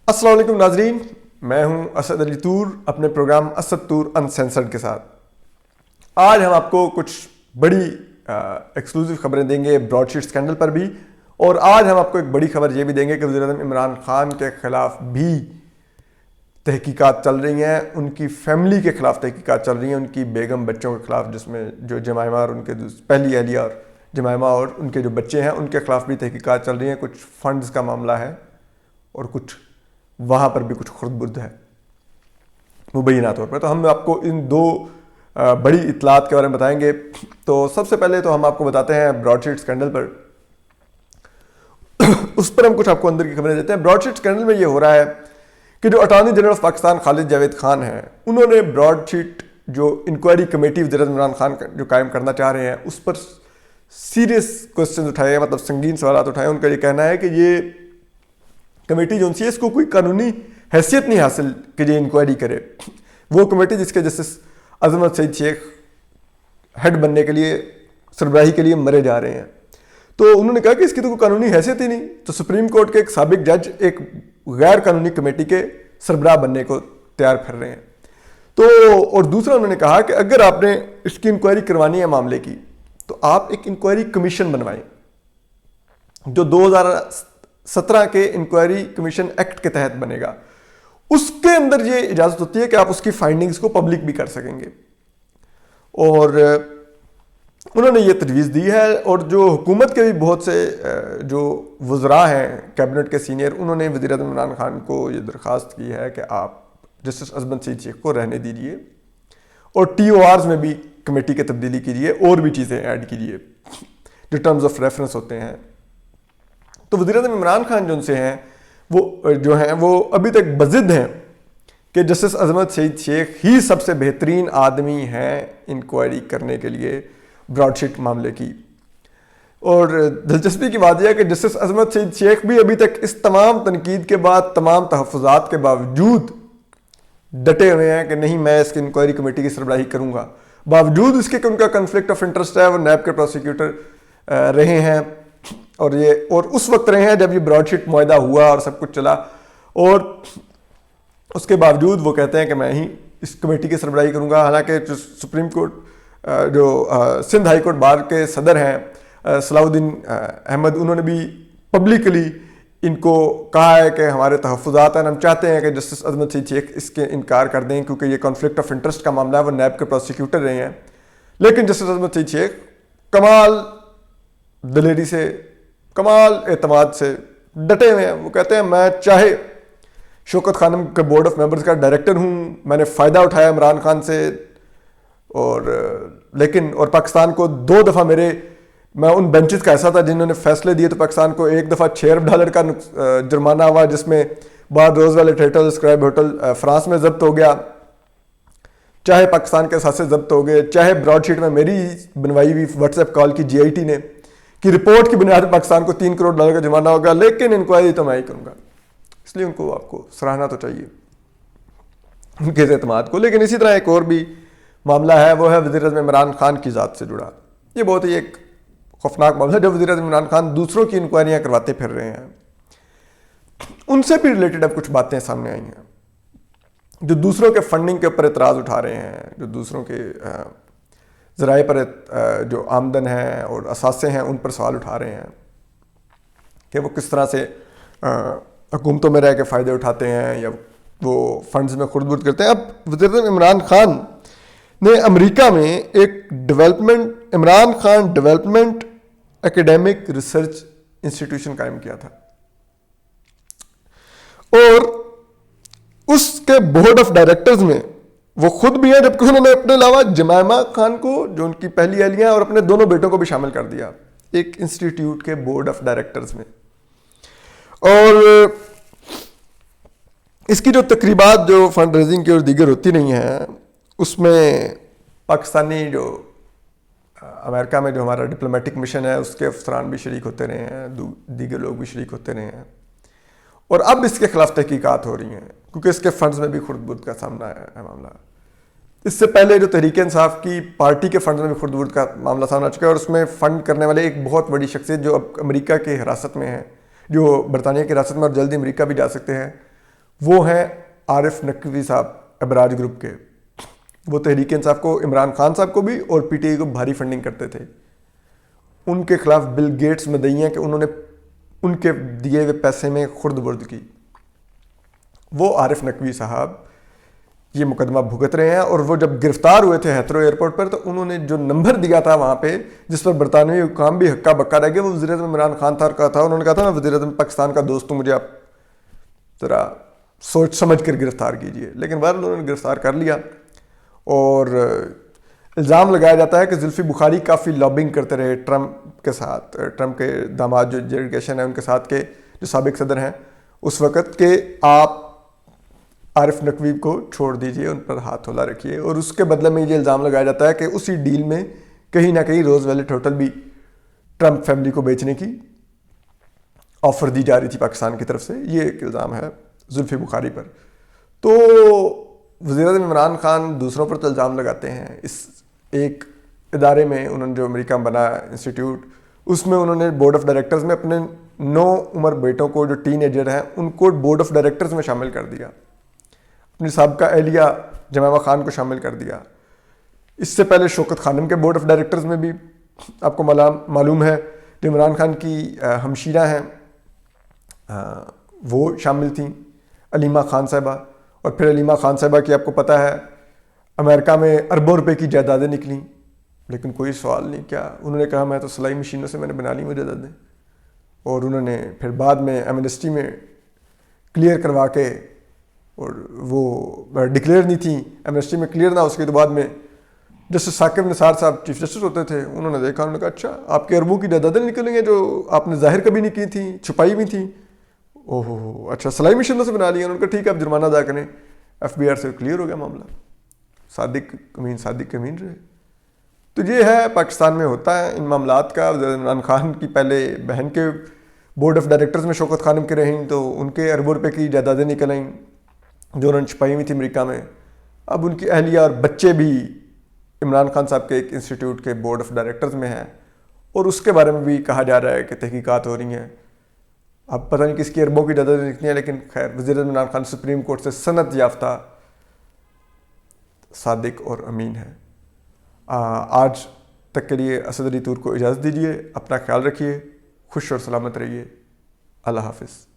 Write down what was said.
السلام علیکم ناظرین، میں ہوں اسد علی طور اپنے پروگرام اسد طور انسینسرڈ کے ساتھ۔ آج ہم آپ کو کچھ بڑی ایکسکلوزیو خبریں دیں گے براڈ شیٹ اسکینڈل پر بھی، اور آج ہم آپ کو ایک بڑی خبر یہ بھی دیں گے کہ وزیر اعظم عمران خان کے خلاف بھی تحقیقات چل رہی ہیں، ان کی فیملی کے خلاف تحقیقات چل رہی ہیں، ان کی بیگم بچوں کے خلاف، جس میں جو جمائمہ اور ان کے پہلی اہلیہ اور جمائمہ اور ان کے جو بچے ہیں ان کے خلاف بھی تحقیقات چل رہی ہیں۔ کچھ فنڈز کا معاملہ ہے اور کچھ وہاں پر بھی کچھ خرد برد ہے مبینہ طور پر۔ تو ہم آپ کو ان دو بڑی اطلاعات کے بارے میں بتائیں گے۔ تو سب سے پہلے تو ہم آپ کو بتاتے ہیں براڈ شیٹ اسکینڈل پر، اس پر ہم کچھ آپ کو اندر کی خبریں دیتے ہیں۔ براڈ شیٹ اسکینڈل میں یہ ہو رہا ہے کہ جو اٹارنی جنرل آف پاکستان خالد جاوید خان ہیں، انہوں نے براڈ شیٹ جو انکوائری کمیٹی وزیر اعظم عمران خان جو قائم کرنا چاہ رہے ہیں اس پر سیریس کوسچنز اٹھائے ہیں، مطلب سنگین سوالات اٹھائے ہیں۔ ان کا یہ کہنا ہے کہ یہ کمیٹی جو سی ہے اس کو کوئی قانونی حیثیت نہیں حاصل کہ یہ انکوائری کرے۔ وہ کمیٹی جس کے جسٹس عظمت سعید شیخ ہیڈ بننے کے لیے سربراہی کے لیے مرے جا رہے ہیں، تو انہوں نے کہا کہ اس کی تو کوئی قانونی حیثیت ہی نہیں، تو سپریم کورٹ کے ایک سابق جج ایک غیر قانونی کمیٹی کے سربراہ بننے کو تیار پھر رہے ہیں۔ تو اور دوسرا انہوں نے کہا کہ اگر آپ نے اس کی انکوائری کروانی ہے معاملے کی تو آپ ایک انکوائری کمیشن بنوائیں جو 2017 کے انکوائری کمیشن ایکٹ کے تحت بنے گا۔ اس کے اندر یہ اجازت ہوتی ہے کہ آپ اس کی فائنڈنگز کو پبلک بھی کر سکیں گے، اور انہوں نے یہ تجویز دی ہے۔ اور جو حکومت کے بھی بہت سے جو وزراء ہیں کیبنٹ کے سینئر، انہوں نے وزیر اعظم عمران خان کو یہ درخواست کی ہے کہ آپ جسٹس عظمت سعید شیخ کو رہنے دیجیے اور ٹی او آرز میں بھی کمیٹی کی تبدیلی کیجیے اور بھی چیزیں ایڈ کیجیے جو ٹرمز آف ریفرنس ہوتے ہیں۔ تو وزیر اعظم عمران خان جو ان سے ہیں وہ ابھی تک بضد ہیں کہ جسٹس عظمت سعید شیخ ہی سب سے بہترین آدمی ہیں انکوائری کرنے کے لیے براڈ شیٹ معاملے کی۔ اور دلچسپی کی بات یہ ہے کہ جسٹس عظمت سعید شیخ بھی ابھی تک اس تمام تنقید کے بعد، تمام تحفظات کے باوجود ڈٹے ہوئے ہیں کہ نہیں، میں اس کی انکوائری کمیٹی کی سربراہی کروں گا، باوجود اس کے کہ ان کا کنفلکٹ آف انٹرسٹ ہے، وہ نیب کے پروسیکیوٹر رہے ہیں اور اس وقت رہے ہیں جب یہ براڈ شیٹ معاہدہ ہوا اور سب کچھ چلا، اور اس کے باوجود وہ کہتے ہیں کہ میں ہی اس کمیٹی کی سربراہی کروں گا۔ حالانکہ جو سپریم کورٹ جو سندھ ہائی کورٹ بار کے صدر ہیں صلاح الدین احمد، انہوں نے بھی پبلکلی ان کو کہا ہے کہ ہمارے تحفظات ہیں، ہم چاہتے ہیں کہ جسٹس عظمت سعید شیخ اس کے انکار کر دیں کیونکہ یہ کنفلکٹ آف انٹرسٹ کا معاملہ ہے، وہ نیب کے پروسیکیوٹر رہے ہیں۔ لیکن جسٹس عظمت سعید شیخ کمال دلیری سے، کمال اعتماد سے ڈٹے ہوئے ہیں۔ وہ کہتے ہیں میں چاہے شوکت خانم کے بورڈ آف ممبرز کا ڈائریکٹر ہوں، میں نے فائدہ اٹھایا عمران خان سے، اور پاکستان کو 2 دفعہ میں ان بینچز کا ایسا تھا جنہوں نے فیصلے دیے تو پاکستان کو 1 دفعہ $6 ارب کا جرمانہ ہوا، جس میں بعد Roosevelt hotel, Scribe hotel France میں ضبط ہو گیا، چاہے پاکستان کے اثاثے ضبط ہو گئے، چاہے براڈ شیٹ میں میری بنوائی ہوئی واٹس ایپ کال کی GIT نے کی رپورٹ کی بنیاد پر پاکستان کو $3 کروڑ کا جرمانہ ہوگا، لیکن انکوائری تو میں ہی کروں گا۔ اس لیے ان کو آپ کو سراہنا تو چاہیے ان کے اعتماد کو۔ لیکن اسی طرح ایک اور بھی معاملہ ہے، وہ ہے وزیر اعظم عمران خان کی ذات سے جڑا۔ یہ بہت ہی ایک خوفناک معاملہ ہے جو وزیر اعظم عمران خان دوسروں کی انکوائریاں کرواتے پھر رہے ہیں۔ ان سے بھی ریلیٹڈ اب کچھ باتیں سامنے آئی ہیں، جو دوسروں کے فنڈنگ کے اوپر اعتراض اٹھا رہے ہیں، جو دوسروں کے ذرائع پر جو آمدن ہیں اور اثاثے ہیں ان پر سوال اٹھا رہے ہیں کہ وہ کس طرح سے حکومتوں میں رہ کے فائدے اٹھاتے ہیں یا وہ فنڈز میں خرد برد کرتے ہیں۔ اب وزیر اعظم عمران خان نے امریکہ میں ایک Imran Khan development academic research institution قائم کیا تھا، اور اس کے بورڈ آف ڈائریکٹرز میں وہ خود بھی ہیں، جبکہ انہوں نے اپنے علاوہ جمائمہ خان کو جو ان کی پہلی اہلیہ ہیں اور اپنے دونوں بیٹوں کو بھی شامل کر دیا ایک انسٹیٹیوٹ کے بورڈ آف ڈائریکٹرز میں۔ اور اس کی جو تقریبات جو فنڈ ریزنگ کی اور دیگر ہوتی نہیں ہیں، اس میں پاکستانی جو امریکہ میں جو ہمارا ڈپلومیٹک مشن ہے اس کے افسران بھی شریک ہوتے رہے ہیں، دیگر لوگ بھی شریک ہوتے رہے ہیں، اور اب اس کے خلاف تحقیقات ہو رہی ہیں کیونکہ اس کے فنڈز میں بھی خرد برد کا سامنا ہے معاملہ۔ اس سے پہلے جو تحریک انصاف کی پارٹی کے فنڈز میں بھی خرد برد کا معاملہ سامنے آ چکا ہے، اور اس میں فنڈ کرنے والے ایک بہت بڑی شخصیت جو اب امریکہ کی حراست میں ہے، جو برطانیہ کی حراست میں اور جلدی امریکہ بھی جا سکتے ہیں، وہ ہیں عارف نقوی صاحب ابراج گروپ کے. وہ تحریک انصاف کو، عمران خان صاحب کو بھی اور پی ٹی آئی کو بھاری فنڈنگ کرتے تھے. ان کے خلاف بل گیٹس مدعی ہیں کہ انہوں نے ان کے دیے ہوئے پیسے میں خرد برد کی. وہ عارف نقوی صاحب یہ مقدمہ بھگت رہے ہیں، اور وہ جب گرفتار ہوئے تھے ہیتھرو ایئرپورٹ پر تو انہوں نے جو نمبر دیا تھا وہاں پہ جس پر برطانوی حکام بھی ہکا بکا رہ گئے، وہ وزیر اعظم عمران خان تھا اور کہا تھا، انہوں نے کہا تھا میں وزیر اعظم پاکستان کا دوست ہوں، مجھے آپ ذرا سوچ سمجھ کر گرفتار کیجئے. لیکن بعد انہوں نے گرفتار کر لیا. اور الزام لگایا جاتا ہے کہ زلفی بخاری کافی لابنگ کرتے رہے ٹرمپ کے ساتھ، ٹرمپ کے داماد جو جیریڈ کیشن ہے ان کے ساتھ، کے جو سابق صدر ہیں اس وقت، کہ آپ عارف نقوی کو چھوڑ دیجئے، ان پر ہاتھ ہلا رکھیے. اور اس کے بدلے میں یہ الزام لگایا جاتا ہے کہ اسی ڈیل میں کہیں نہ کہیں روز ویلٹ ہوٹل بھی ٹرمپ فیملی کو بیچنے کی آفر دی جا رہی تھی پاکستان کی طرف سے. یہ ایک الزام ہے زلفی بخاری پر. تو وزیر اعظم عمران خان دوسروں پر تو الزام لگاتے ہیں. اس ایک ادارے میں انہوں نے جو امریکہ میں بنا انسٹیٹیوٹ، اس میں انہوں نے بورڈ آف ڈائریکٹرز میں اپنے 9 عمر بیٹوں کو جو ٹین ایجر ہیں ان کو بورڈ آف ڈائریکٹرز میں شامل کر دیا. اپنی سابقہ اہلیہ جمائمہ خان کو شامل کر دیا. اس سے پہلے شوکت خانم کے بورڈ آف ڈائریکٹرز میں بھی آپ کو معلوم ہے جو عمران خان کی ہمشیرہ ہیں وہ شامل تھیں، علیمہ خان صاحبہ. اور پھر علیمہ خان صاحبہ کی آپ کو پتہ ہے امریکہ میں اربوں روپے کی جائیدادیں نکلیں، لیکن کوئی سوال نہیں کیا. انہوں نے کہا میں تو سلائی مشینوں سے میں نے بنا لی وہ جائیدادیں. اور انہوں نے پھر بعد میں ایمنسٹی میں کلیئر کروا کے، اور وہ ڈکلیئر نہیں تھیں ایمنسٹی میں کلیئر نہ اس کے بعد میں جسٹس ثاقب نثار صاحب چیف جسٹس ہوتے تھے، انہوں نے دیکھا، انہوں نے کہا اچھا آپ کے اربوں کی جائیدادیں نکلیں گے جو آپ نے ظاہر کبھی نہیں کی تھیں، چھپائی بھی تھیں. اوہ ہو اچھا سلائی مشینوں سے بنا لی. انہوں نے کہا ٹھیک ہے آپ جرمانہ ادا کریں. ایف بی آر سے کلیئر ہو گیا معاملہ. صادق کمین رہے. تو یہ ہے پاکستان میں ہوتا ہے ان معاملات کا. عمران خان کی پہلے بہن کے بورڈ آف ڈائریکٹرز میں شوکت خانم کے رہیں تو ان کے اربوں روپے کی جائیدادیں نکل آئیں جو انہوں نے چھپائی ہوئی تھی امریکہ میں. اب ان کی اہلیہ اور بچے بھی عمران خان صاحب کے ایک انسٹیٹیوٹ کے بورڈ آف ڈائریکٹرز میں ہیں، اور اس کے بارے میں بھی کہا جا رہا ہے کہ تحقیقات ہو رہی ہیں. اب پتہ نہیں کس کی اربوں کی جائیدادیں نکلی ہیں، لیکن خیر وزیر اعظم عمران خان سپریم کورٹ سے سند یافتہ صادق اور امین ہے. آج تک کے لیے اسد علی طور کو اجازت دیجیے. اپنا خیال رکھیے، خوش اور سلامت رہیے. اللہ حافظ.